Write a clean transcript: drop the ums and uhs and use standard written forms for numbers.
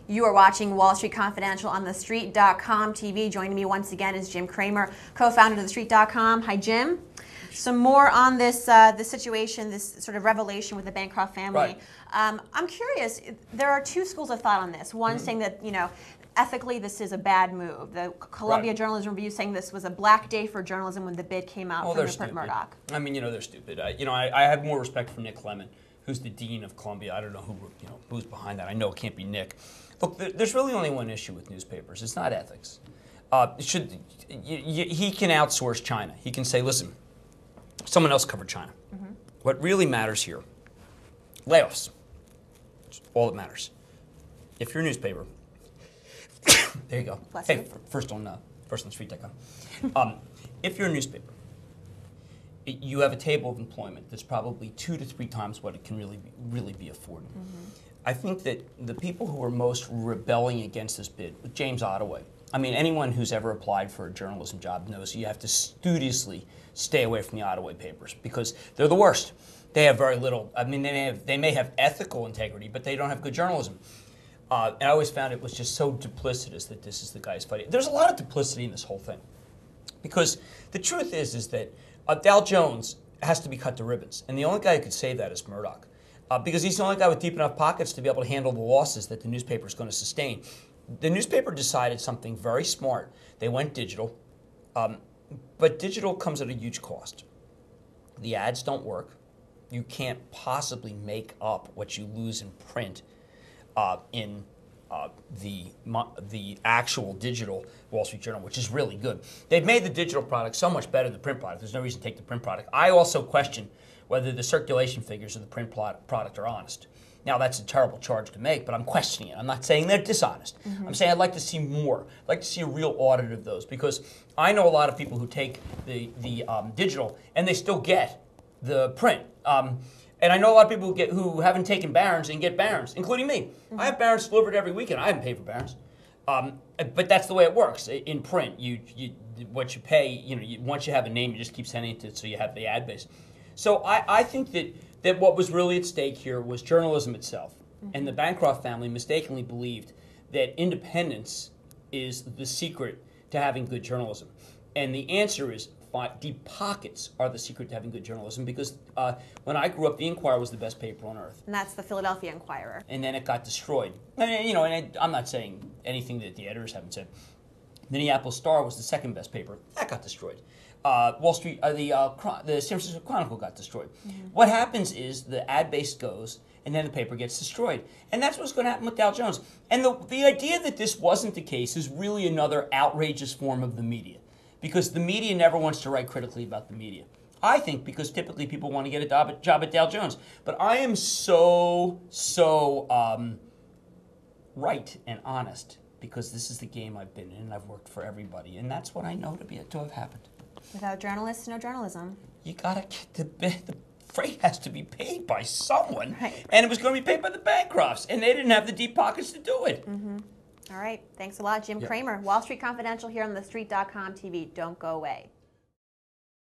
You are watching Wall Street Confidential on TheStreet.com TV. Joining me once again is Jim Cramer, co-founder of TheStreet.com. Hi, Jim. Some more on this this situation, this sort of revelation with the Bancroft family. Right. I'm curious. There are two schools of thought on this. One saying that ethically this is a bad move. The Columbia Journalism Review saying this was a black day for journalism when the bid came out from Rupert Murdoch. I mean, they're stupid. I have more respect for Nick Lemon, who's the dean of Columbia. I don't know who's behind that. I know it can't be Nick. Look, there's really only one issue with newspapers. It's not ethics. He can outsource China. He can say, listen, someone else covered China. What really matters here, layoffs. It's all that matters. If you're a newspaper, there you go. Bless hey, you. first on TheStreet.com. If you're a newspaper, you have a table of employment that's probably 2 to 3 times what it can really be afforded. I think that the people who are most rebelling against this bid, with James Ottaway, I mean, anyone who's ever applied for a journalism job knows you have to studiously stay away from the Ottaway papers because they're the worst. They have very little. I mean, they may have ethical integrity, but they don't have good journalism. And I always found it was just so duplicitous that this is the guy's fighting. There's a lot of duplicity in this whole thing, because the truth is that Dow Jones has to be cut to ribbons, and the only guy who could save that is Murdoch, because he's the only guy with deep enough pockets to be able to handle the losses that the newspaper is going to sustain. The newspaper decided something very smart. They went digital, but digital comes at a huge cost. The ads don't work. You can't possibly make up what you lose in print in the actual digital Wall Street Journal, which is really good. They've made the digital product so much better than the print product. There's no reason to take the print product. I also question whether the circulation figures of the print product are honest. Now, that's a terrible charge to make, but I'm questioning it. I'm not saying they're dishonest. I'm saying I'd like to see more. I'd like to see a real audit of those, because I know a lot of people who take the digital and they still get the print. And I know a lot of people who haven't taken Barron's and get Barron's, including me. I have Barron's delivered every weekend. I haven't paid for Barron's. But that's the way it works. In print, what you pay, once you have a name, you just keep sending it to, so you have the ad base. So I think that what was really at stake here was journalism itself. And the Bancroft family mistakenly believed that independence is the secret to having good journalism. And the answer is deep pockets are the secret to having good journalism, because when I grew up, the Inquirer was the best paper on earth. And that's the Philadelphia Inquirer. And then it got destroyed. And I'm not saying anything that the editors haven't said. Minneapolis Star was the second best paper. That got destroyed. Wall Street, the San Francisco Chronicle got destroyed. What happens is the ad base goes, and then the paper gets destroyed. And that's what's going to happen with Dow Jones. And the idea that this wasn't the case is really another outrageous form of the media, because the media never wants to write critically about the media. I think because typically people want to get a job at Dow Jones. But I am so right and honest, because this is the game I've been in, and I've worked for everybody. And that's what I know to have happened. Without journalists, no journalism. You got to get the freight has to be paid by someone. Right. And it was going to be paid by the Bancrofts, and they didn't have the deep pockets to do it. All right. Thanks a lot, Jim Cramer. Wall Street Confidential here on TheStreet.com TV. Don't go away.